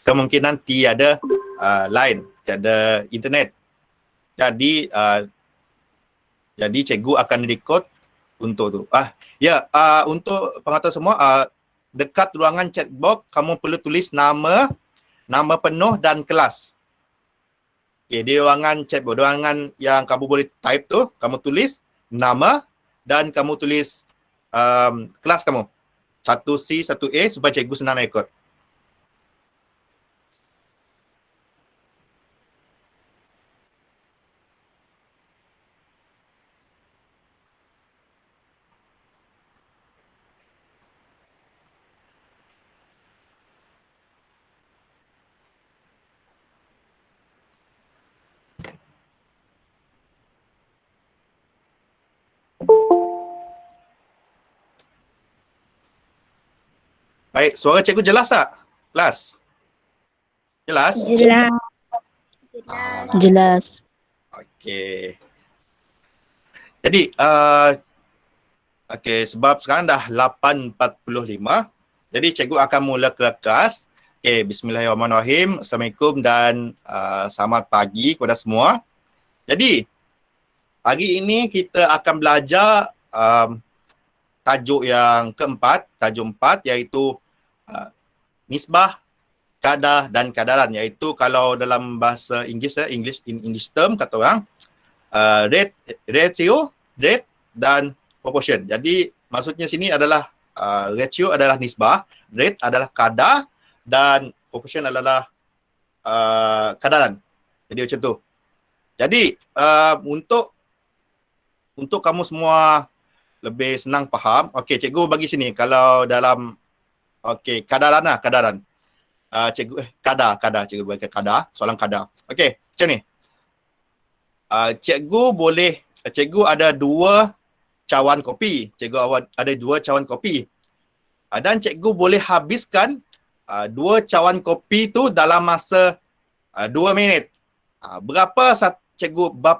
kemungkinan tiada line, tiada internet. Jadi jadi cikgu akan record untuk tu. Untuk penonton semua, dekat ruangan chat box kamu perlu tulis nama penuh dan kelas. Okay, di ruangan chat box, ruangan yang kamu boleh type tu, kamu tulis nama dan kamu tulis kelas kamu. 1C, 1A supaya cikgu senang rekod. Baik, suara cikgu jelas tak? Kelas? Jelas? Jelas. Jelas. Okey. Jadi, sebab sekarang dah 8.45. Jadi, cikgu akan mula kelas. Okey, bismillahirrahmanirrahim. Assalamualaikum dan selamat pagi kepada semua. Jadi, hari ini kita akan belajar tajuk yang keempat, tajuk 4 iaitu nisbah, kadar dan kadaran, iaitu kalau dalam bahasa Inggeris, English term kata orang, ratio, rate dan proportion. Jadi maksudnya sini adalah ratio adalah nisbah, rate adalah kadar dan proportion adalah kadaran. Jadi macam tu. Jadi untuk kamu semua lebih senang faham, okey, cikgu bagi sini kalau dalam kadaran lah, kadaran. Kadar, cikgu bagi kadar, soalan kadar. Okey, macam ni. Cikgu ada 2 cawan kopi. Cikgu ada 2 cawan kopi. Dan cikgu boleh habiskan 2 cawan kopi tu dalam masa 2 minit. Berapa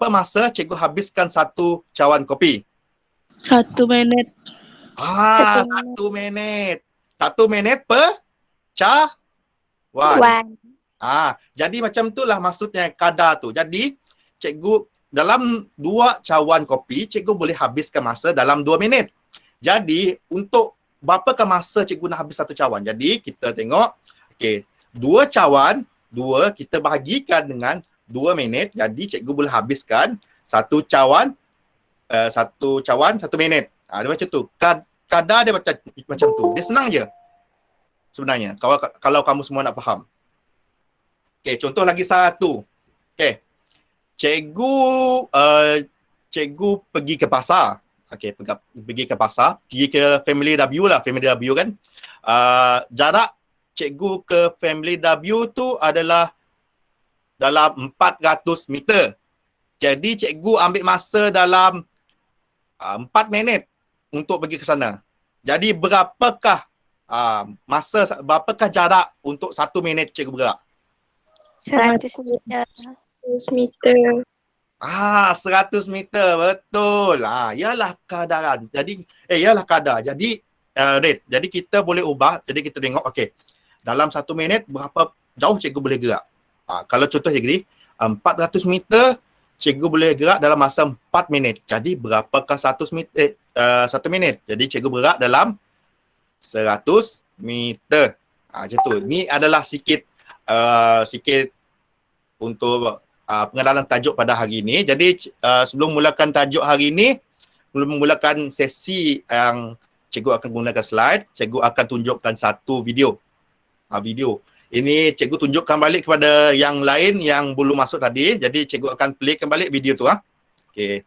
masa cikgu habiskan 1 cawan kopi? 1 minit. 1 minit. 1 minit per cawan. Jadi macam itulah maksudnya kadar tu. Jadi cikgu dalam 2 cawan kopi, cikgu boleh habiskan masa dalam 2 minit. Jadi untuk berapakah masa cikgu nak habis 1 cawan? Jadi kita tengok, 2 cawan, 2 kita bahagikan dengan 2 minit. Jadi cikgu boleh habiskan 1 cawan 1 minit. Dia macam tu. Kadar dia macam tu. Dia senang je sebenarnya kalau kamu semua nak faham. Contoh lagi satu. Cikgu pergi ke pasar. Pergi ke pasar, pergi ke Family W lah, Family W kan. Jarak cikgu ke Family W tu adalah dalam 400 meter. Jadi cikgu ambil masa dalam 4 minit untuk pergi ke sana. Jadi berapakah berapakah jarak untuk 1 minit cikgu bergerak? 100 meter. 100 meter. 100 meter, betul. Ialah kadaran. Jadi, ialah kadar. Jadi, rate. Jadi kita boleh ubah. Jadi kita tengok, dalam 1 minit berapa jauh cikgu boleh gerak. Kalau contoh cikgu ni, 400 meter, cikgu boleh gerak dalam masa 4 minit. Jadi berapakah 1 minit? Jadi cikgu bergerak dalam 100 meter. Macam tu. Ini adalah sikit untuk pengenalan tajuk pada hari ini. Jadi sebelum mulakan tajuk hari ini, sebelum mulakan sesi yang cikgu akan gunakan slide, cikgu akan tunjukkan satu video. Ini cikgu tunjukkan balik kepada yang lain yang belum masuk tadi. Jadi cikgu akan playkan balik video tu. Okey.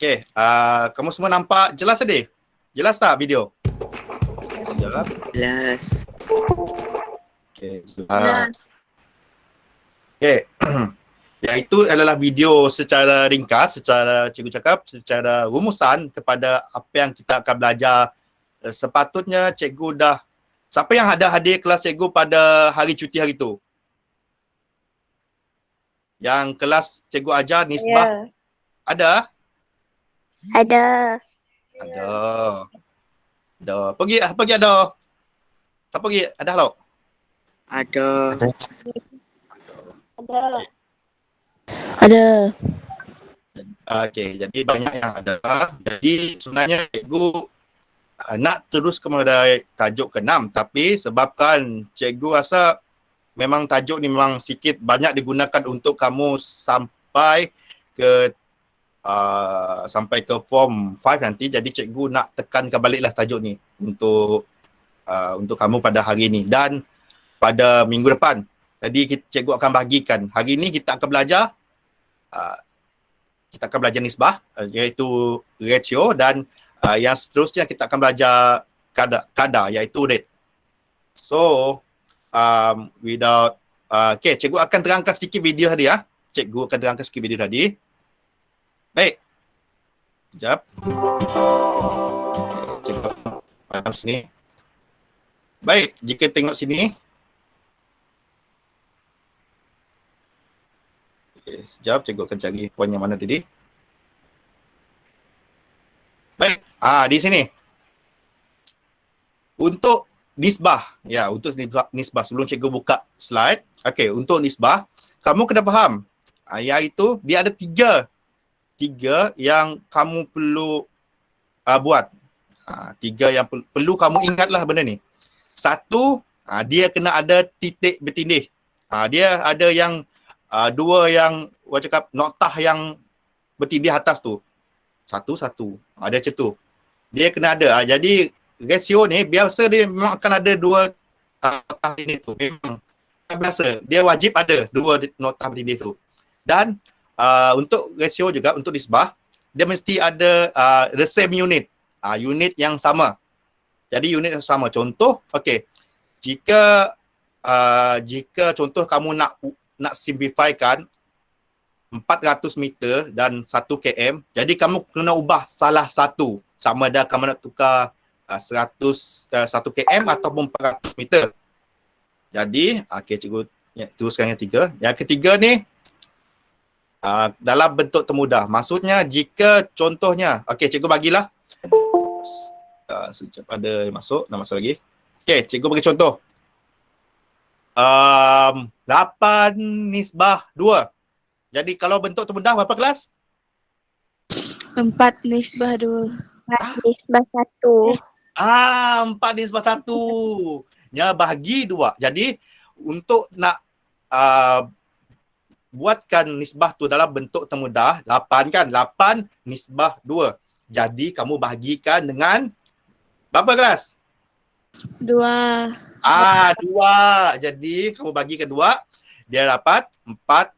Okey, kamu semua nampak jelas tadi? Jelas tak video? Sekejap. Jelas. Okey. Okey. Iaitu adalah video secara ringkas, secara cikgu cakap, secara rumusan kepada apa yang kita akan belajar. Sepatutnya cikgu dah, siapa yang ada hadir kelas cikgu pada hari cuti hari tu? Yang kelas cikgu ajar nisbah, ada? Ada. Ada. Ada. Pergi ada. Tak pergi, ada lo. Ada. Ada. Okey, jadi banyak yang ada. Jadi sebenarnya cikgu nak terus kepada tajuk ke-6, tapi sebabkan cikgu rasa memang tajuk ni memang sikit banyak digunakan untuk kamu sampai ke form 5 nanti, jadi cikgu nak tekankan baliklah tajuk ni untuk kamu pada hari ni dan pada minggu depan. Jadi cikgu akan bahagikan. Hari ni kita akan belajar nisbah, iaitu ratio, dan yang seterusnya kita akan belajar kadar iaitu rate. So without okay, cikgu akan terangkan sedikit video tadi ya. Cikgu akan terangkan sedikit video tadi. Baik. Sekejap. Cikgu akan sini. Baik, jika tengok sini. Okay, sekejap, cikgu akan cari poin yang mana tadi. Baik, di sini. Untuk nisbah, untuk nisbah sebelum cikgu buka slide. Okey, untuk nisbah, kamu kena faham. Iaitu dia ada tiga yang kamu perlu buat. Tiga yang perlu kamu ingatlah benda ni. Satu, dia kena ada titik bertindih. Dia ada yang dua yang orang cakap noktah yang bertindih atas tu. Satu. Ada macam tu. Dia kena ada. Jadi rasio ni biasa dia memang akan ada dua noktah bertindih tu. Memang biasa. Dia wajib ada dua noktah bertindih tu. Dan untuk rasio juga, untuk nisbah, dia mesti ada the same unit. Unit yang sama. Jadi unit yang sama. Contoh, okey. Jika contoh kamu nak simplifykan 400 meter dan 1 km, jadi kamu kena ubah salah satu. Sama ada kamu nak tukar 1 km ataupun 400 meter. Jadi, okey, cikgu teruskan yang tiga. Yang ketiga ni, dalam bentuk termudah. Maksudnya jika contohnya, okey, cikgu bagilah. Sekejap ada yang masuk, nak masuk lagi. Okey, cikgu bagi contoh. 8 nisbah 2. Jadi kalau bentuk termudah berapa kelas? 4 nisbah 2. Nisbah 1. 4 nisbah 1. Ya, bahagi 2. Jadi untuk nak buatkan nisbah tu dalam bentuk termudah, 8 kan? 8 nisbah 2. Jadi kamu bahagikan dengan berapa kelas? 2. 2. Jadi kamu bagi ke 2, dia dapat 4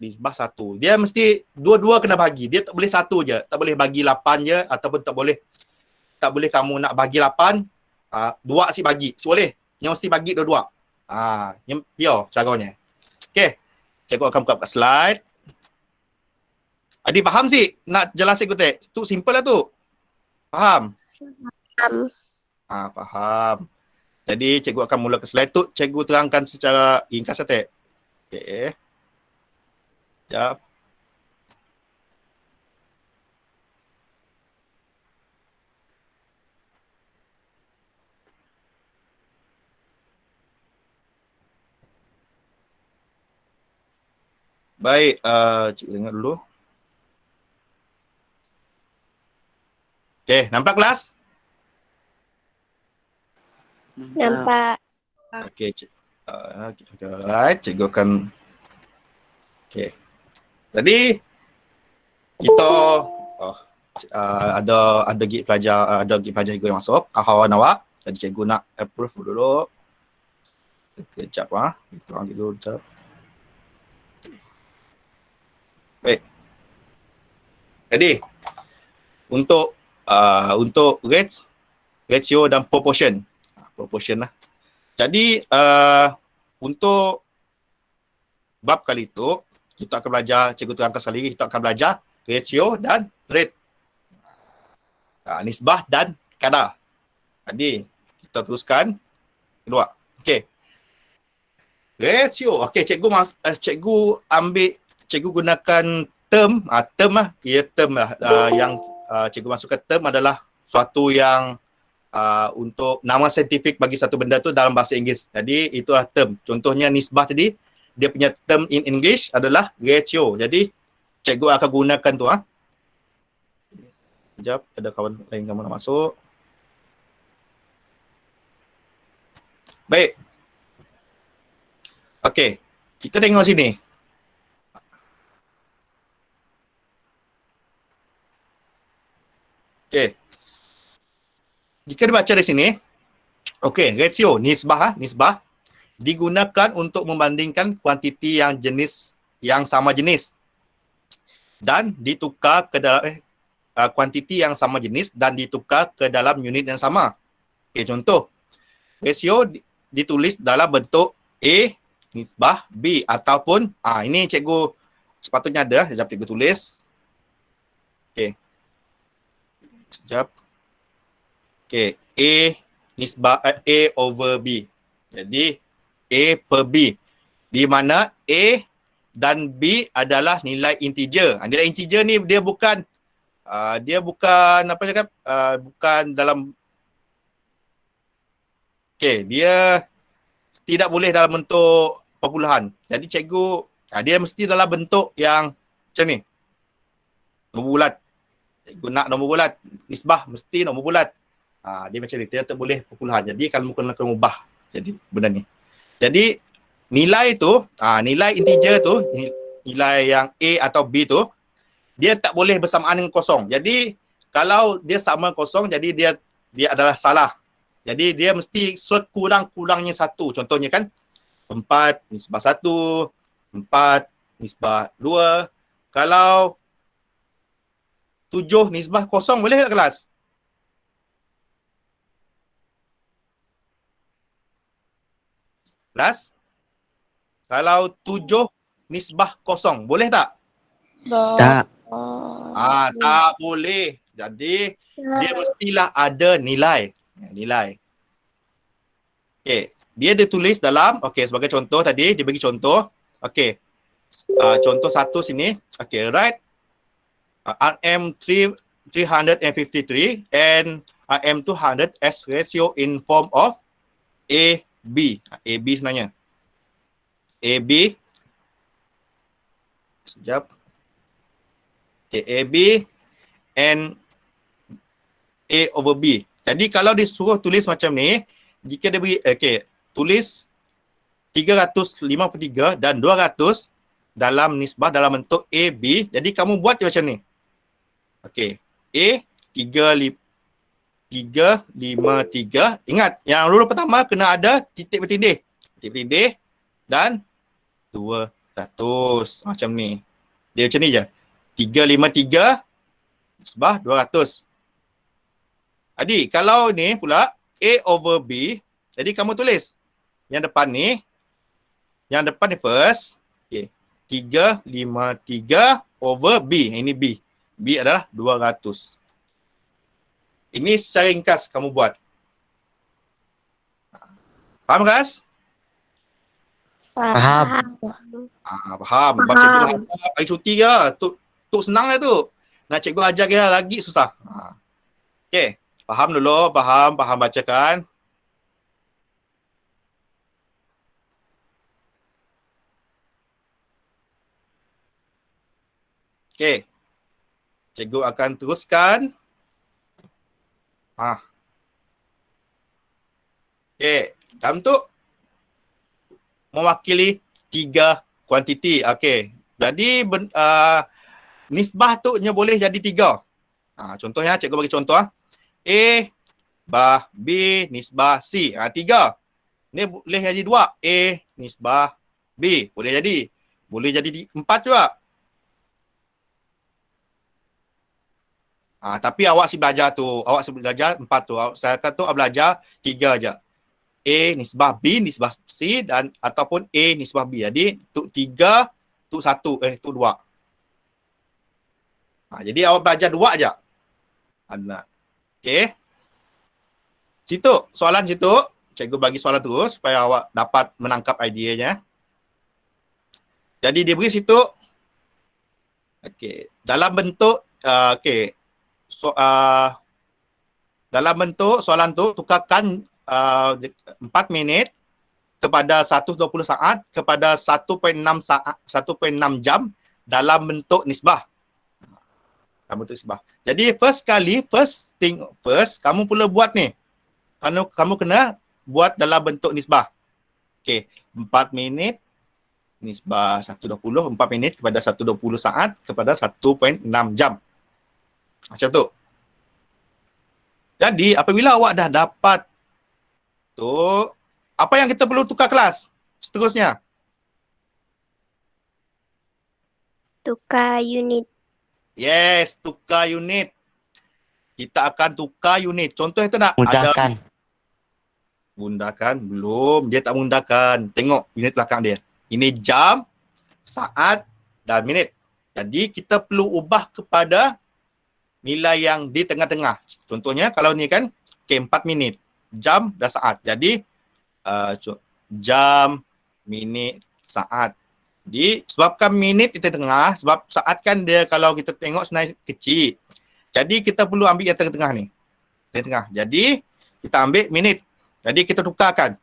nisbah 1. Dia mesti dua-dua kena bagi. Dia tak boleh satu je. Tak boleh bagi 8 je ataupun tak boleh kamu nak bagi 8, 2 asyik bagi. Boleh. Yang mesti bagi dua-dua. Yang pure caranya. Okey. Cikgu akan buka slide. Adik faham sih? Nak jelasin aku tak? Tu simple lah tu. Faham? Faham. Jadi cikgu akan mula ke slide tu. Cikgu terangkan secara ringkas tak? Okey. Sekejap. Baik, cikgu tengok dulu. Okey, nampak kelas? Nampak. Okey, alright, cikgu akan. Okey. Jadi kita ada gig pelajar, cikgu yang masuk. Ahawan awak. Jadi cikgu nak approve dulu. Kejap Kurang dulu sekejap. Baik. Jadi untuk ratio dan proportion. Proportion lah. Jadi untuk bab kali itu kita akan belajar, cikgu terangkan sekali lagi, kita akan belajar ratio dan rate. Nisbah dan kadar. Jadi kita teruskan kedua. Okey. Ratio. Okey, cikgu gunakan term lah, term lah yang cikgu masukkan term adalah suatu yang untuk nama saintifik bagi satu benda tu dalam bahasa Inggeris. Jadi itulah term. Contohnya nisbah tadi, dia punya term in English adalah ratio. Jadi cikgu akan gunakan tu Sekejap, ada kawan lain kamu nak masuk. Baik. Okey, kita tengok sini. Okey. Jika dibaca di sini, okey, ratio, nisbah digunakan untuk membandingkan kuantiti yang sama jenis dan ditukar ke dalam kuantiti yang sama jenis dan ditukar ke dalam unit yang sama. Okey, contoh. Ratio ditulis dalam bentuk A nisbah B ataupun ini cikgu sepatutnya ada, sekejap cikgu tulis. Okey. Sekejap. Okey, A nisbah A over B. Jadi A per B. Di mana A dan B adalah nilai integer. Nilai integer ni dia bukan bukan dalam dia tidak boleh dalam bentuk perpuluhan. Jadi cikgu dia mesti dalam bentuk yang macam ni. Nombor bulat. Cikgu nak nombor bulat. Nisbah mesti nombor bulat. Dia macam ni, dia tak boleh perpuluhan. Jadi kalau kena ubah jadi benda ni. Jadi nilai tu, nilai integer tu, nilai yang A atau B tu, dia tak boleh bersamaan dengan kosong. Jadi kalau dia sama kosong, jadi dia adalah salah. Jadi dia mesti sekurang-kurangnya 1. Contohnya kan 4 nisbah 1, 4 nisbah 2. Kalau 7 nisbah kosong boleh tak kelas? Kelas? Kalau 7 nisbah kosong boleh tak? Tak. Tak boleh. Jadi dia mestilah ada nilai. Okey, dia ditulis dalam sebagai contoh tadi dia bagi contoh. Okey. Contoh satu sini. Okey, write RM 353 and RM 200 as ratio in form of AB. AB sebenarnya. AB. Sekejap. AB and A over B. Jadi kalau disuruh tulis macam ni, jika dia beri, tulis 353 dan 200 dalam nisbah dalam bentuk AB. Jadi kamu buat je macam ni. Okey. A 353. Ingat, yang rule pertama kena ada titik bertindih. Titik bertindih dan 200. Macam ni. Dia macam ni je. 353 nisbah 200. Jadi kalau ni pula A over B, jadi kamu tulis yang depan ni, first. Okay. 353 over B. Ini B. B adalah 200. Ini secara ringkas kamu buat. Faham kelas? Faham. Faham. Baca dulu hari cuti ke. Tu senang lah tu. Nak cikgu ajar dia lagi susah. Okey. Faham dulu. Faham bacakan. Okey. Cikgu akan teruskan. Okey. Dalam tu mewakili 3 kuantiti. Okey. Jadi nisbah tu nya boleh jadi 3. Contohnya cikgu bagi contoh. A bah B nisbah C. 3. Ni boleh jadi 2. A nisbah B. Boleh jadi 4 juga. Tapi awak si belajar tu, awak si belajar 4 tu. Saya kata awak belajar 3 aja. A nisbah B nisbah C dan ataupun A nisbah B. Jadi tu 3, tu 1, tu 2. Jadi awak belajar 2 aja. Okey. Situ, soalan situ. Cikgu bagi soalan terus supaya awak dapat menangkap ideanya. Jadi dia beri situ. Okey, dalam bentuk dalam bentuk soalan tu tukarkan 4 minit kepada 120 saat kepada 1.6 saat 1.6 jam dalam bentuk nisbah. Dalam bentuk nisbah. Jadi first thing first, kamu perlu buat ni. Kamu kena buat dalam bentuk nisbah. Okey, 4 minit nisbah 120, 4 minit kepada 120 saat kepada 1.6 jam. Macam tu. Jadi apabila awak dah dapat tu, apa yang kita perlu tukar kelas seterusnya? Tukar unit. Yes, tukar unit. Kita akan tukar unit. Contoh itu nak Mudahkan. Mudahkan? Belum. Dia tak mudahkan. Tengok unit belakang dia. Ini jam, saat dan minit. Jadi kita perlu ubah kepada nilai yang di tengah-tengah. Contohnya kalau ni kan 4 minit. Jam dan saat. Jadi jam, minit, saat. Jadi sebabkan minit di tengah, sebab saat kan dia kalau kita tengok sebenarnya kecil. Jadi kita perlu ambil yang tengah-tengah ni. Tengah. Jadi kita ambil minit. Jadi kita tukarkan.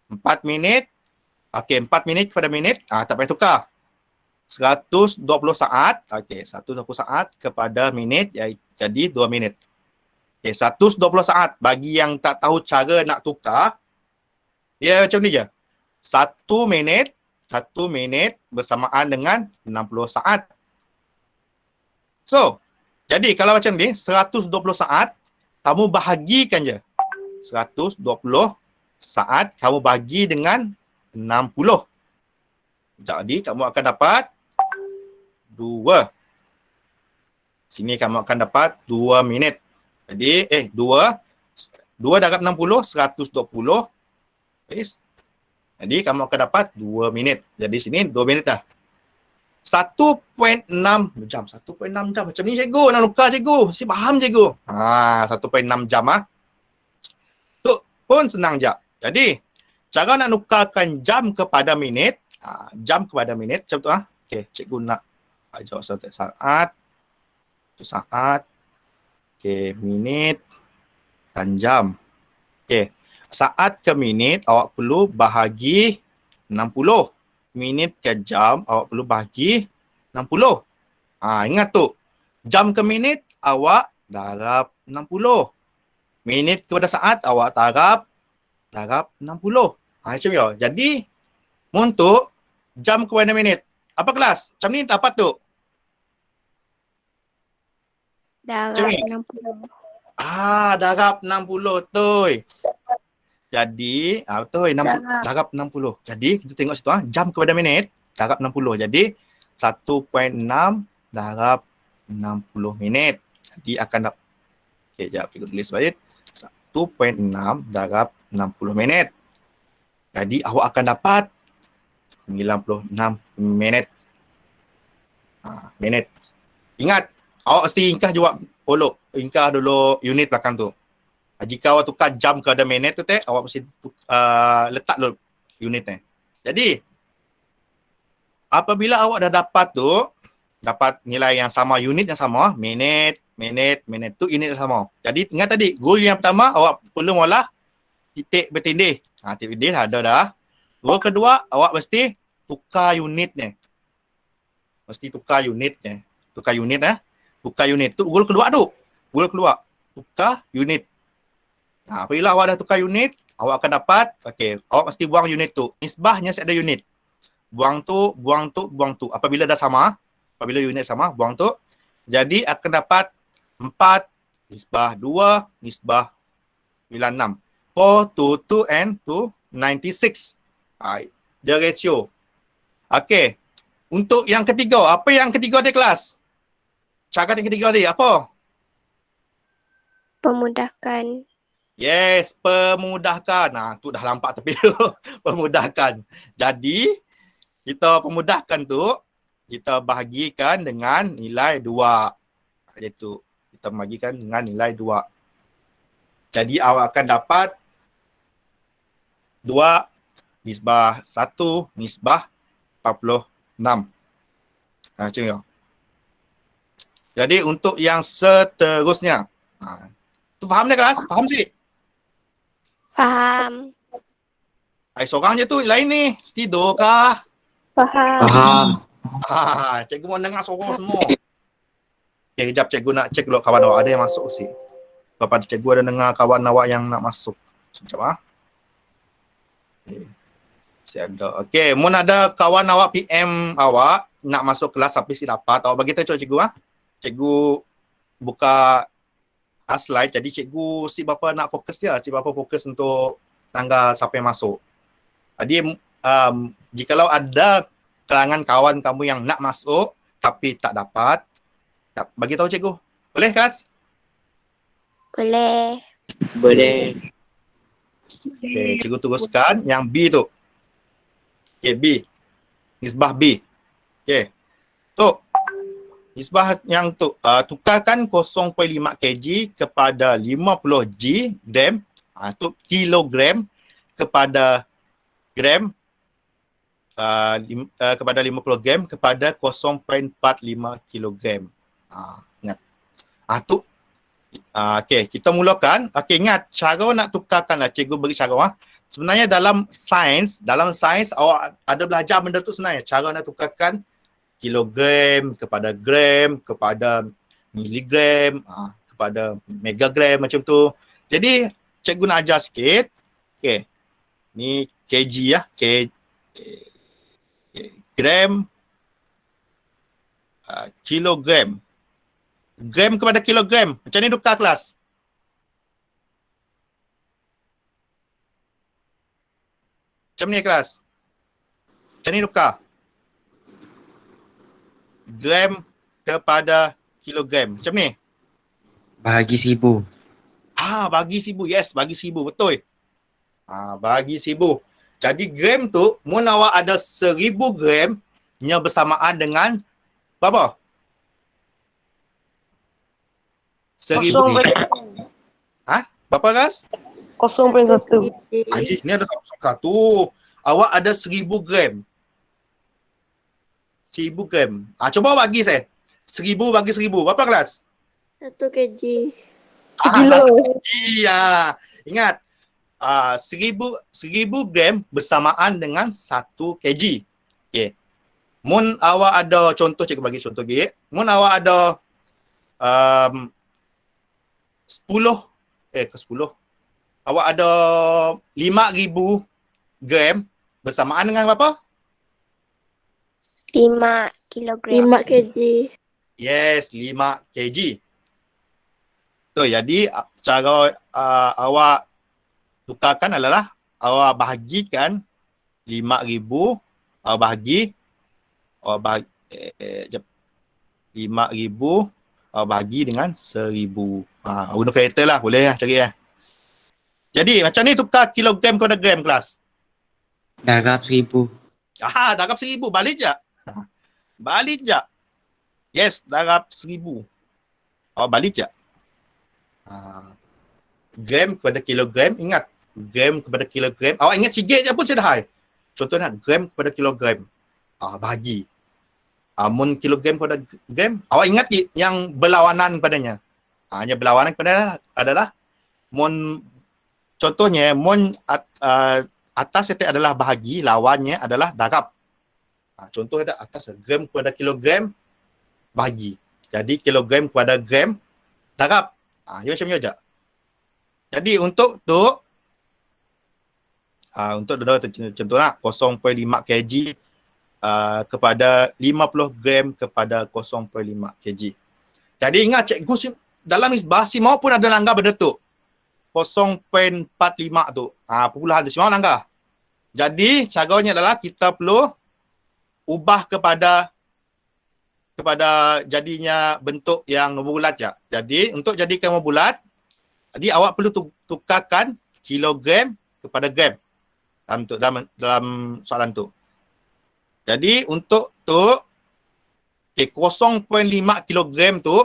4 minit. Okey, 4 minit kepada minit. Tak payah tukar. 120 saat. Okey, 120 saat kepada minit. Jadi 2 minit. Okey, 120 saat. Bagi yang tak tahu cara nak tukar, dia macam ni je. 1 minit bersamaan dengan 60 saat. So, jadi kalau macam ni, 120 saat, kamu bahagikan je. 120 saat, kamu bagi dengan 60. Jadi, kamu akan dapat 2. Sini kamu akan dapat 2 minit. Jadi, 2 darab 60, 120. Jadi, kamu akan dapat 2 minit. Jadi, sini 2 minit dah. 1.6 jam. 1.6 jam. Macam ni cikgu. Nak nukar cikgu. Si faham cikgu. 1.6 jam Tu pun senang je. Jadi, cara nak nukarkan jam kepada minit. Jam kepada minit. Macam tu Okey, cikgu nak ajar saat. Saat. Okey, minit dan jam. Okey. Saat ke minit awak perlu bahagi 60. Minit ke jam awak perlu bahagi 60. Ingat tu. Jam ke minit awak darab 60. Minit kepada saat awak darab 60. Macam ni. Jadi untuk jam kepada minit. Apa kelas? Macam ni dapat tu. Darab Macam ni. 60. Darab 60 tu. Jadi, betul, darab 60. Jadi, kita tengok situ, jam kepada minit, darab 60. Jadi, 1.6 darab 60 minit. Jadi, akan dapat, sekejap, cikgu tulis balik. 1.6 darab 60 minit. Jadi, awak akan dapat 96 minit. Minit. Ingat, awak mesti ingkah jawab follow. Ingkah dulu unit belakang tu. Jika awak tukar jam kepada minit tu awak mesti letak dulu unit ni. Jadi apabila awak dah dapat nilai yang sama, unit yang sama, minit tu unit yang sama. Jadi ingat tadi goal yang pertama awak perlu mula titik bertindih. Titik bertindih dah. Goal kedua awak mesti tukar unit ni. Tukar unit tu goal kedua tu. Goal kedua tukar unit. Apabila awak dah tukar unit, awak akan dapat, awak mesti buang unit tu. Nisbahnya ada unit. Buang tu. Apabila dah sama, apabila unit sama, buang tu. Jadi akan dapat 4 nisbah 2 nisbah 96. 4 to 2 and to 96. Dia ratio. Untuk yang ketiga, apa yang ketiga dia kelas? cara yang ketiga tadi apa? Pemudahkan. Yes, pemudahkan. Nah, tu dah lampak tepi tu. Pemudahkan. Jadi, kita pemudahkan tu, kita bahagikan dengan nilai 2. Iaitu, kita bahagikan dengan nilai 2. Jadi, awak akan dapat 2 nisbah 1 nisbah 46. Macam ni. Jadi, untuk yang seterusnya. Tu faham dah kelas? Faham sih? Faham. Seorang je tu, lain ni. Tidur kah? Faham. Cikgu mau dengar suara semua. Okay, kejap cikgu nak cek dulu kawan awak. Ada yang masuk sih. Lepas cikgu ada dengar kawan awak yang nak masuk. Sekejap . Okay. Saya ada. Okay, mun ada kawan awak PM awak nak masuk kelas tapi silapat. Awak bagi tahu cikgu . Cikgu buka slide. Jadi cikgu si bapa nak fokus dia. Si bapa fokus untuk tanggal sampai masuk. Jadi jikalau ada kalangan kawan kamu yang nak masuk tapi tak dapat, bagi tahu cikgu. Boleh kelas? Boleh. Boleh. Okay, cikgu teruskan yang B tu. Okay, B. Nisbah B. Okay. Tu. Nisbah yang tu. Tukarkan 0.5 kg kepada 50 G gram. Tu kilogram kepada gram. Kepada 50 gram kepada 0.45 kilogram. Ingat. Tu. Okay, kita mulakan. Okay, ingat cara nak tukarkan lah. Cikgu beri cara. Sebenarnya dalam sains awak ada belajar benda tu sebenarnya. Cara nak tukarkan kilogram kepada gram, kepada miligram, kepada megagram macam tu. Jadi, cikgu nak ajar sikit. Okay. Ni kg ya. Gram, kilogram. Gram kepada kilogram. Macam ni tukar kelas. Macam ni kelas. Macam ni tukar. Gram kepada kilogram. Macam ni. Bahagi 1000. Bagi 1000. Yes, bagi 1000. Betul. Bagi 1000. Jadi gram tu, mun awak ada 1000 gram nya bersamaan dengan berapa? 1000. Berapa guys? 0.1. Ni ada 0.1. Awak ada 1000 gram. 1000 gram. Cuba bagi saya. 1000 bagi 1000. Berapa kelas? 1 kg. Sekilo. Iya. Ingat. 1000 gram bersamaan dengan 1 kg. Okay. Mun awak ada contoh, cikgu bagi contoh lagi. Mun awak ada 10. Awak ada 5,000 gram bersamaan dengan berapa? 5 kilogram. 5 kg. Yes, 5 kg. So, jadi cara awak tukarkan adalah awak bahagikan 5,000, awak bahagi 5,000, awak bahagi dengan 1,000. Guna kereta lah, boleh lah cari lah. Jadi macam ni tukar kilogram kepada gram kelas. Darab 1000. Darab 1,000, balik je. Balik je. Yes, darab 1,000. Awak balik je. Gram kepada kilogram, ingat. Gram kepada kilogram. Awak ingat sikit je pun saya dah hai. Contohnya gram kepada kilogram. Bahagi. Mun kilogram kepada gram. Awak ingat yang berlawanan padanya. Yang berlawanan kepada adalah mun, contohnya mun atas itu adalah bahagi, lawannya adalah darab. Contoh ada atas gram kepada kilogram, bahagi. Jadi kilogram kepada gram, darab. Dia macam ni aja. Jadi untuk tu, untuk contohnya 0.5 kg kepada 50 gram kepada 0.5 kg. Jadi ingat cikgu dalam nisbah si mau pun ada langgar benda tu. 0.45 tu. Perpuluhan tu si mau langgar. Jadi caranya adalah kita perlu ubah kepada kepada jadinya bentuk yang nombor bulat je. Jadi untuk jadikan nombor bulat, jadi awak perlu tukarkan kilogram kepada gram dalam soalan tu. Jadi untuk tu, okay, 0.5 kilogram tu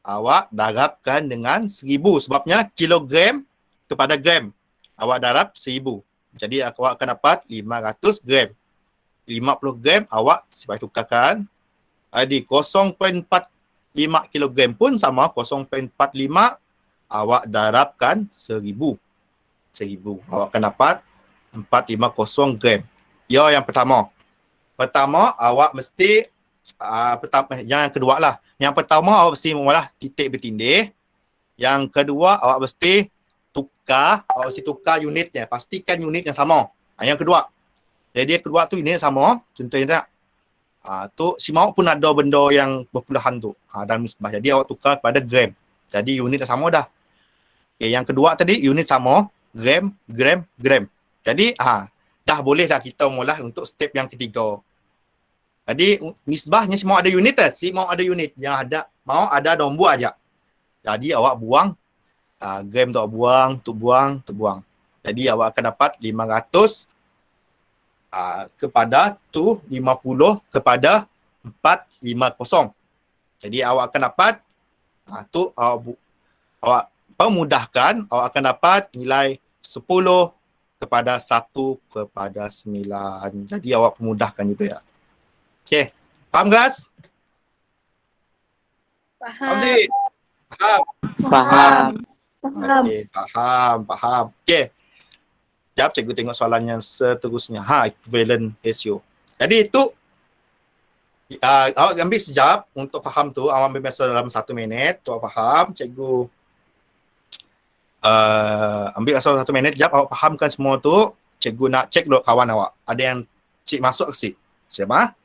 awak darabkan dengan 1000 sebabnya kilogram kepada gram. Awak darab 1000. Jadi awak akan dapat 500 gram. 50 gram awak siap tukarkan. Jadi 0.45 kilogram pun sama 0.45 awak darabkan 1000. 1000. Awak akan dapat 450 gram. Ya, yang pertama. Pertama awak mesti yang kedua lah. Yang pertama awak mesti mengolah titik bertindih. Yang kedua awak mesti tukar unitnya. Pastikan unit yang sama. Yang kedua. Jadi yang kedua tu unit yang sama. Contohnya tu si mauk pun ada benda yang berpuluhan tu dalam nisbah. Jadi awak tukar kepada gram. Jadi unit yang sama dah. Okay, yang kedua tadi unit sama. Gram. Jadi dah boleh dah kita mula untuk step yang ketiga. Jadi nisbahnya semua ada unit lah. Si mau ada unit. Yang ada mau ada nombor aja. Jadi awak buang gram tu buang. Jadi awak akan dapat 500 kepada tu 50 kepada 450. Jadi awak akan dapat tu awak pemudahkan awak akan dapat nilai 10 kepada 1 kepada 9. Jadi awak pemudahkan juga ya. Okey. Faham kelas? Faham sih? Faham? Faham. Okey, faham. Okey. Sekejap, cikgu tengok soalan yang seterusnya. Equivalent ratio. Jadi itu awak ambil sekejap untuk faham tu. Awak ambil masa dalam 1 minit. Tu awak faham. Cikgu ambil masa 1 minit. Sekejap awak fahamkan semua tu. Cikgu nak cek dulu kawan awak. Ada yang cik masuk ke si? Siapa?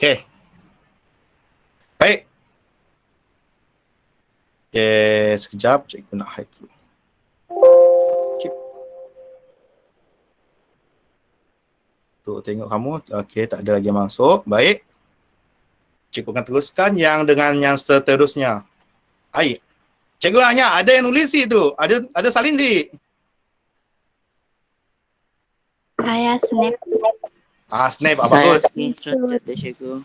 Okey. Baik. Okey, sekejap cikgu nak hide dulu. Keep. Tu tengok kamu. Okey, tak ada lagi masuk. Baik. Cikgu akan teruskan yang dengan yang seterusnya. Baik. Cikgu tanya, ada yang nulis tu? Ada salin si? Saya snap. Snap apa Saya bagus. screenshot dia cikgu.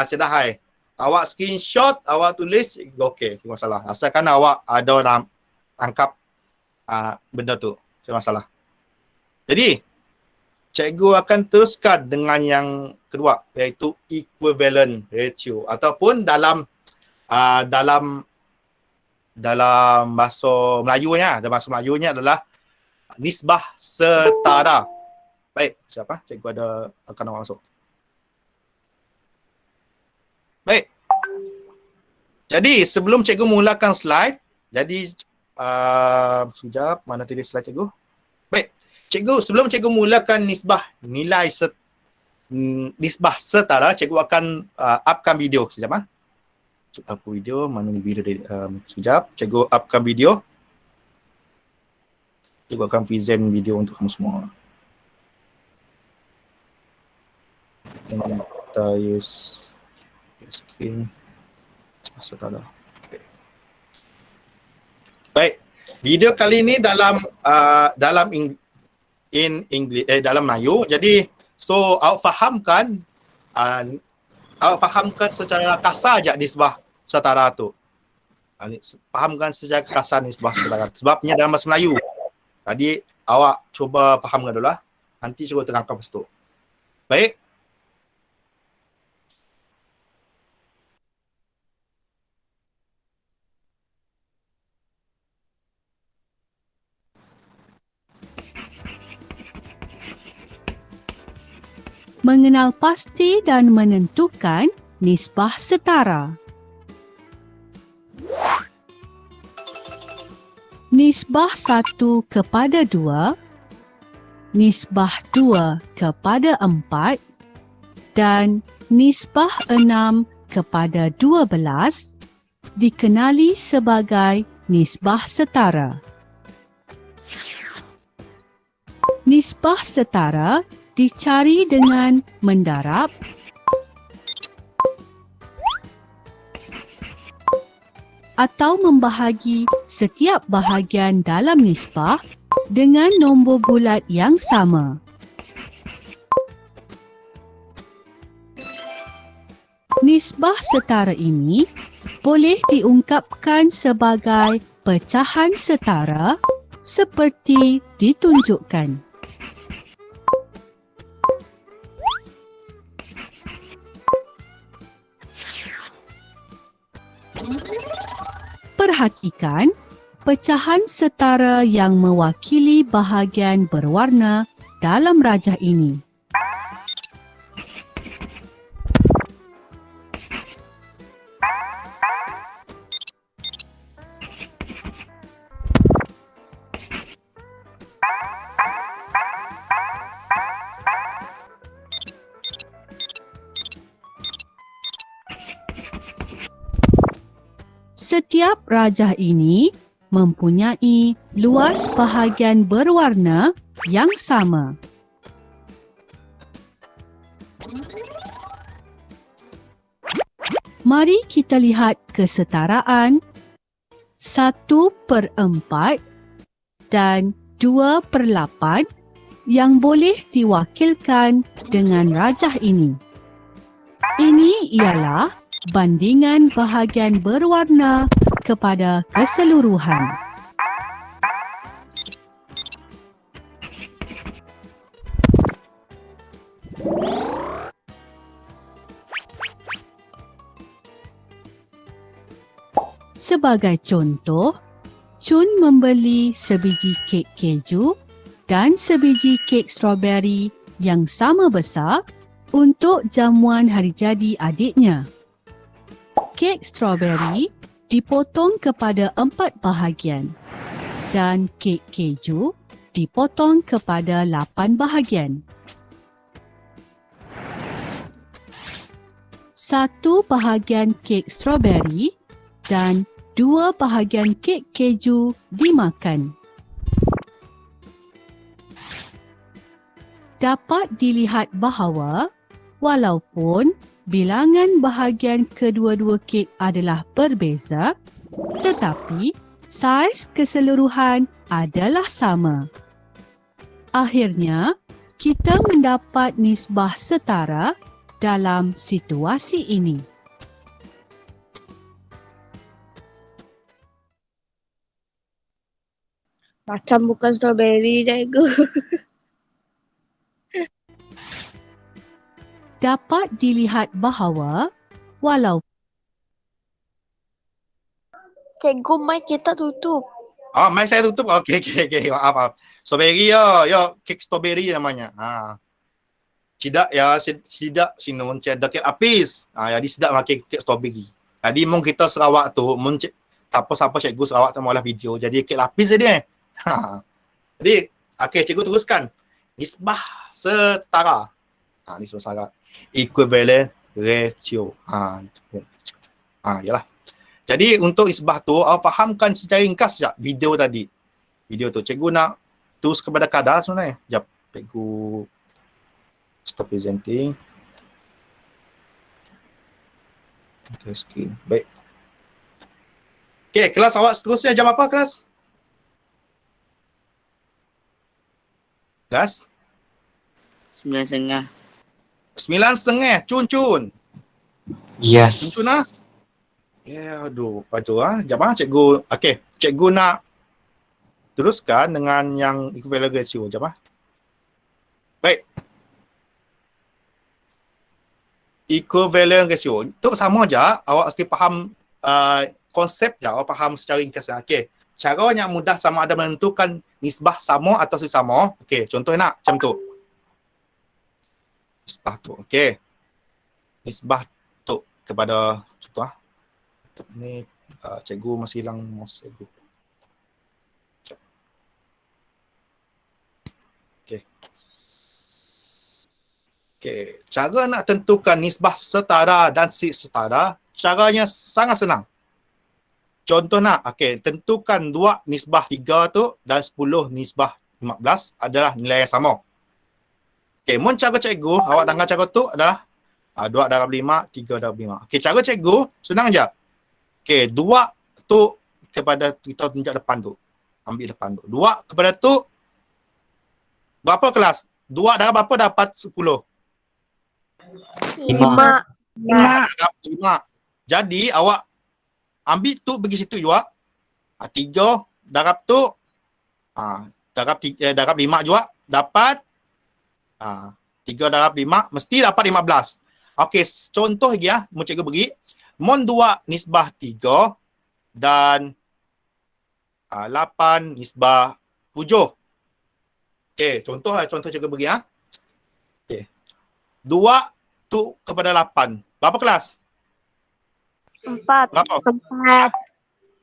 Sudah hai. Awak screenshot, awak tulis, okey, tak masalah. Asalkan awak ada tangkap benda tu, tak masalah. Jadi, cikgu akan teruskan dengan yang kedua, iaitu equivalent ratio ataupun dalam bahasa Melayunya, adalah nisbah setara. Baik, siapa? Cikgu akan awak masuk. Baik. Jadi, sebelum cikgu mulakan slide, jadi sekejap, mana tadi slide cikgu? Baik. Cikgu, sebelum cikgu mulakan nilai nisbah setara, cikgu akan upkan video. Sekejap. Up video, mana ni video tadi? Sekejap, cikgu upkan video. Cikgu akan present video untuk kamu semua. Kita use screen setara. Okay. Baik. Video kali ini dalam English dalam Melayu. Jadi awak fahamkan Awak fahamkan secara kasar je nisbah setara tu. Fahamkan secara kasar nisbah setara. Sebabnya dalam bahasa Melayu. Tadi awak cuba fahamkan dulu lah. Nanti cuba terangkan lepas tu. Baik. Mengenal pasti dan menentukan nisbah setara. Nisbah 1 kepada 2, nisbah 2 kepada 4 dan nisbah 6 kepada 12 dikenali sebagai nisbah setara. Nisbah setara dicari dengan mendarab atau membahagi setiap bahagian dalam nisbah dengan nombor bulat yang sama. Nisbah setara ini boleh diungkapkan sebagai pecahan setara seperti ditunjukkan. Perhatikan pecahan setara yang mewakili bahagian berwarna dalam rajah ini. Setiap rajah ini mempunyai luas bahagian berwarna yang sama. Mari kita lihat kesetaraan 1/4 dan 2/8 yang boleh diwakilkan dengan rajah ini. Ini ialah bandingan bahagian berwarna kepada keseluruhan. Sebagai contoh, Chun membeli sebiji kek keju dan sebiji kek strawberry yang sama besar untuk jamuan hari jadi adiknya. Kek strawberry dipotong kepada 4 bahagian dan kek keju dipotong kepada 8 bahagian. 1 bahagian kek strawberry dan 2 bahagian kek keju dimakan. Dapat dilihat bahawa walaupun bilangan bahagian kedua-dua kek adalah berbeza, tetapi saiz keseluruhan adalah sama. Akhirnya, kita mendapat nisbah setara dalam situasi ini. Macam bukan strawberry, cikgu. Dapat dilihat bahawa walau Cikgu, mic kita tutup. Ah, mic saya tutup. Okey. Maaf. Strawberry ya, kek strawberry namanya. Sidak ya, sidak sinun cedek kek lapis. Jadi sidak makan kek strawberry. Jadi mung kita Sarawak tu, mung siapa cikgu Sarawak tu malah video. Jadi kek lapis dia. Jadi, okey, cikgu teruskan. Nisbah setara. Nisbah setara. Equivalent ratio. Yalah. Jadi untuk nisbah tu, fahamkan secara ringkas sekejap video tadi. Video tu. Cikgu nak terus kepada kadar sebenarnya. Sekejap. Cikgu stop presenting. Okay, screen. Baik. Okay, kelas awak seterusnya jam apa kelas? Kelas? 9.30. 9.30. Cun. Yes. Cuna? Ya, aduh. Jap cikgu. Okey, cikgu nak teruskan dengan yang equivalent ratio. Jap Baik. Equivalent ratio. Itu sama je. Awak mesti faham konsep je. Awak faham secara ringkas. Okey. Cara yang mudah sama ada menentukan nisbah sama atau sesama. Okey, contoh nak macam tu. Nisbah tu. Okey. Nisbah tu kepada contoh ni cikgu masih hilang mouse cikgu. Okey. Okey, cara nak tentukan nisbah setara dan si setara, caranya sangat senang. Contoh nak, okey, tentukan 2 nisbah 3 tu dan 10 nisbah 15 adalah nilai yang sama. Okey, mun cara cikgu, awak dengar cara tu adalah 2 darab 5, 3 darab 5. Okey, cara cikgu senang je. Okey, 2 tu kepada kita tunjuk depan tu. Ambil depan tu. 2 kepada tu berapa kelas? 2 darab berapa dapat 10? 5. 5. Jadi awak ambil tu pergi situ juga. 3 darab tu darab 5 juga dapat 3 darab 5 mesti dapat 15. Okey, contoh lagi mun cikgu bagi. Mun 2 nisbah 3 dan 8 nisbah 7. Okey, contoh cikgu bagi Okey. 2 tu kepada 8. Berapa kelas? 4. Berapa?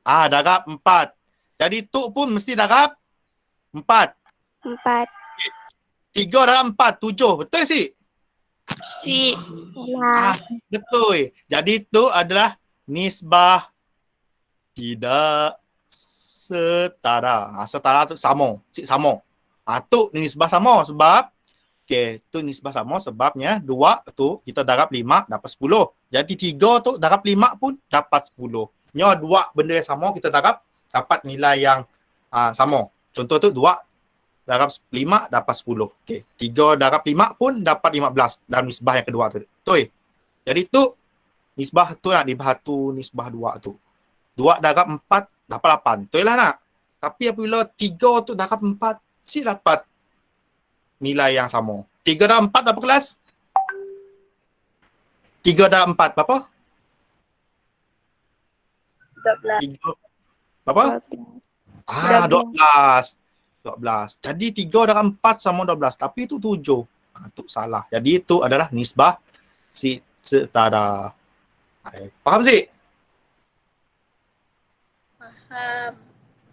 Darab 4. Jadi tu pun mesti darab 4. 4. 3 darab 4, 7. Betul si? Si. Salah. Betul. Jadi tu adalah nisbah tidak setara. Setara tu sama. Sama. Tu nisbah sama sebab tu nisbah sama sebabnya 2 tu kita darab 5 dapat 10. Jadi 3 tu darab 5 pun dapat 10. Nya 2 benda yang sama kita darab dapat nilai yang sama. Contoh tu 2 darab 5 dapat 10. Okey, 3 darab 5 pun dapat 15 dalam nisbah yang kedua tu. Betul. Jadi tu nisbah tu nak dibahas tu nisbah 2 tu. 2 darab 4 dapat 8. Betul lah nak. Tapi apabila 3 tu darab 4 si dapat nilai yang sama. 3 darab 4 berapa kelas? 3 darab 4 berapa? 12. 3 berapa? 12. 12. Jadi 3 darab 4 sama 12. Tapi itu 7. Itu salah. Jadi itu adalah nisbah si setara. Faham si?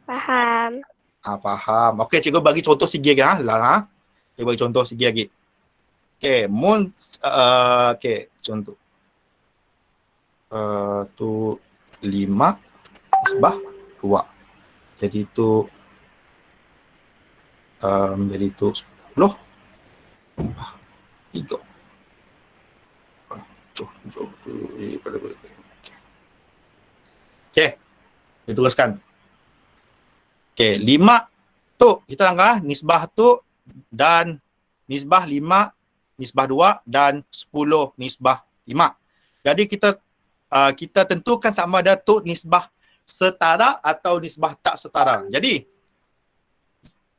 Faham. Faham. Okey, cikgu bagi contoh sikit lagi. Cikgu bagi contoh sikit lagi. Okey, mun okey, contoh. Tu 5 nisbah 2. Jadi itu jadi itu 10 3. Okey. Kita teruskan. Okey, 5 tu kita langkah nisbah tu dan nisbah 5, nisbah 2 dan 10 nisbah 5. Jadi kita tentukan sama ada tu nisbah setara atau nisbah tak setara. Jadi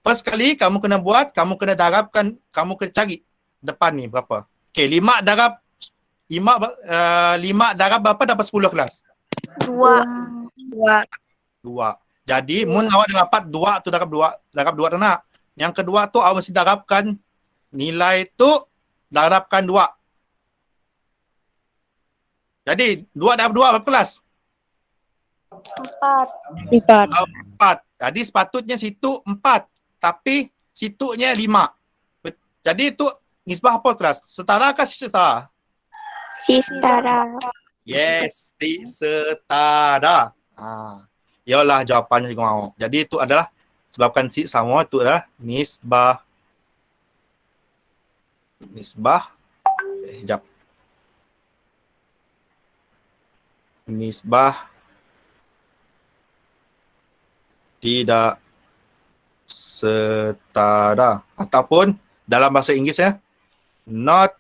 first kali kamu kena buat, kamu kena darabkan, kamu kena cari depan ni berapa. Okey, 5 darab 5 darab berapa dapat 10 kelas? 2. Jadi mun awak dapat 2 tu darab 2 tu nak. Yang kedua tu awak mesti darabkan nilai tu darabkan 2. Jadi 2 darab 2 berapa kelas? 4. 4. Jadi sepatutnya situ 4. Tapi situnya 5. Jadi itu nisbah apa kelas? Setara ke si setara? Si setara. Yes, si setara. Yalah jawapannya cikgu mahu. Jadi itu adalah sebabkan si sama itu adalah nisbah sekejap. Nisbah tidak setara ataupun dalam bahasa Inggeris not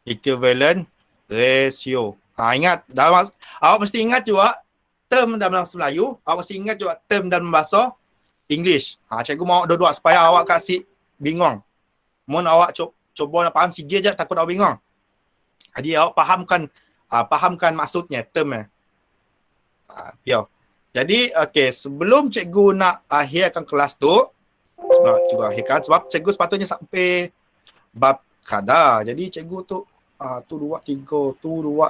equivalent ratio. Ingat, awak mesti ingat juga term dalam bahasa Melayu, awak mesti ingat juga term dalam bahasa English. Cikgu mau dua-dua supaya awak kasih bingung. Mun awak cuba nak faham sikit je, takut awak bingung. Jadi awak fahamkan maksudnya, termnya. Ya. Jadi, sebelum cikgu nak akhirkan kelas tu, cikgu akhirkan sebab cikgu sepatutnya sampai bab kadar. Jadi cikgu tu 2, 3,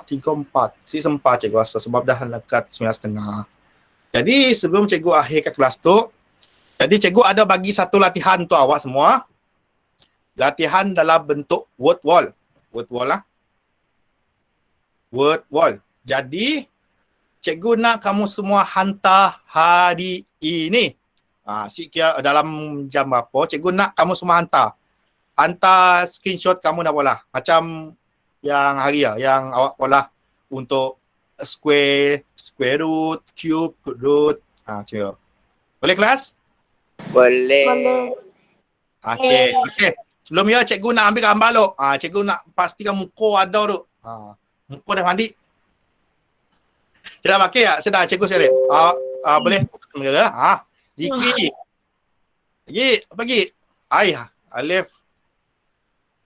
4. Sempat cikgu rasa sebab dah dekat 9.30. Jadi sebelum cikgu akhirkan kelas tu, jadi cikgu ada bagi satu latihan untuk awak semua. Latihan dalam bentuk word wall. Word wall lah. Word wall. Jadi cikgu nak kamu semua hantar hari ini. Sikit dalam jam berapa, cikgu nak kamu semua hantar. Hantar screenshot kamu dah boleh. Macam yang hari yang awak boleh untuk square root, cube root. Macam tu. Boleh kelas? Boleh. Okey. Sebelum cikgu nak ambil gambar dulu. Cikgu nak pastikan muka ada dulu. Muka dah mandi. Tidak pakai tak? Sedar cikgu sekali. Boleh buka kamera. Zikri. Lagi, apa lagi? Alif.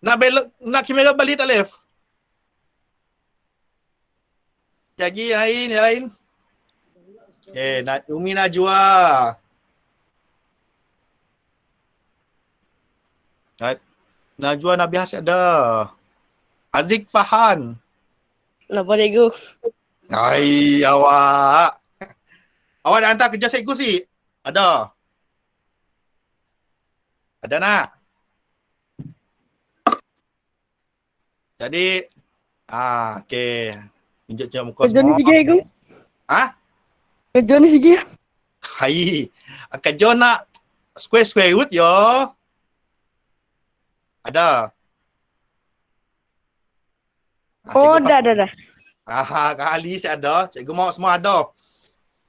Nak kamera balik tak Alif? Lagi yang lain. Umi Najwa. Najwa Nabi Hasya ada. Azik Fahan. Kenapa cikgu? Awak. Awak dah hantar kerja cikgu si? Ada. Ada nak? Jadi, okey. Tunjuk muka Kerja ni semua. sikit cikgu. Kerja ni sikit. Hai. Kerja nak square root yo. Ada. Dah. Kali saya ada. Cikgu mau semua ada.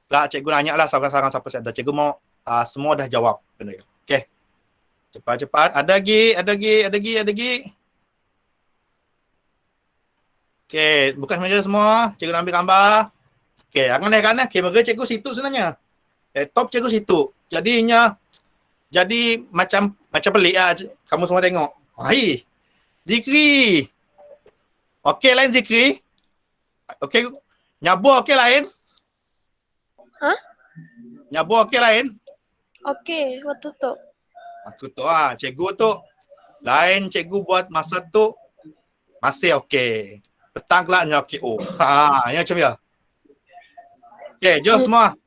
Lah cikgu nanya lah saran-saran siapa saya ada. Cikgu mau semua dah jawab. Okey. Cepat-cepat. Ada lagi. Okey, buka meja semua. Cikgu nak ambil gambar. Okey, kan kamera cikgu situ sebenarnya. Laptop cikgu situ. Jadi macam pelik lah. Kamu semua tengok. Hai. Zikri. Okey lain Zikri. Okey. Nyabur okey lain. Nyabur okey lain. Okey, waktu tu. Aku tu cikgu tu. Lain cikgu buat masa tu masih okey. Petang kelaknya okey. Ini macam ya. Okey, jom semua.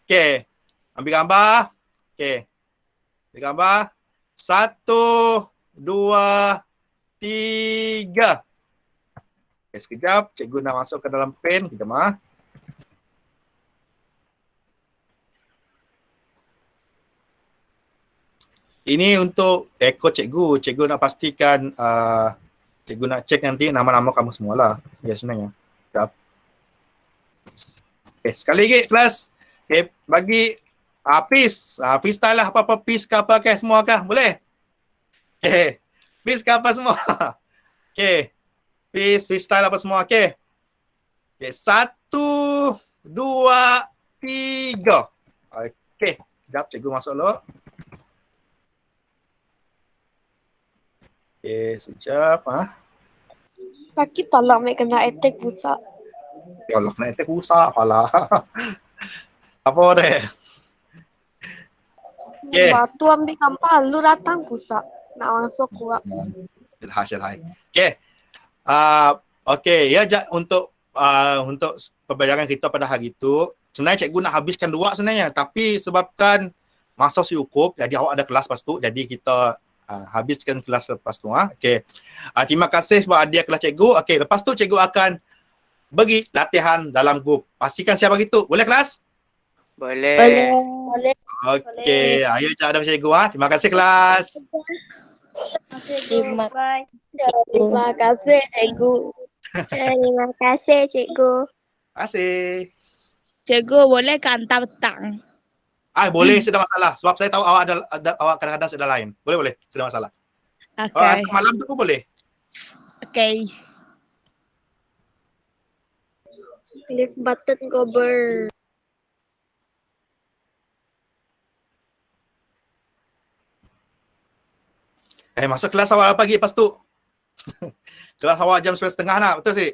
Okey. Ambil gambar. Okey. Ambil gambar. 1, 2, 3. Okey, sekejap. Cikgu nak masuk ke dalam pen. Kejap Ini untuk ekor cikgu. Cikgu nak pastikan, cikgu nak cek nanti nama-nama kamu semualah. Ya sebenarnya. Sekejap. Okay, sekali lagi kelas. Okay, bagi peace. Freestyle lah apa-apa peace ke apa ke semua ke. Boleh? Okay. Peace ke apa semua. Okay. Peace, freestyle apa semua. Okay. Okay. 1, 2, 3. Okay. Sekejap cikgu masuk dulu. Okay, sekejap. Sakit pala mek kena attack pusat. Ya Allah, nak attack rusak pala. Apa deh? Okay. Batu ambil gambar, lu datang pusat. Nak masuk kuat. Syarhai. Okay. Okay, ya untuk pembelajaran kita pada hari itu, sebenarnya cikgu nak habiskan 2 sebenarnya. Tapi sebabkan masa cukup, jadi awak ada kelas lepas tu, jadi kita habiskan kelas lepas tu. Okay. Terima kasih sebab hadir kelas cikgu. Okay, lepas tu cikgu akan bagi latihan dalam grup. Pastikan siapa gitu. Boleh kelas? Boleh. Okay. Ayo cakap dengan cikgu. Terima kasih kelas. Terima kasih cikgu. Terima kasih cikgu. Terima kasih. Cikgu boleh ke hantar petang? Boleh, tidak masalah. Sebab saya tahu awak awak kadang-kadang sudah lain. Boleh, tidak masalah. Okay. Malam tu pun boleh. Okay. Lift button cover. Masuk kelas awal pagi lepas tu. Kelas awak jam 9:30 nak, betul sih?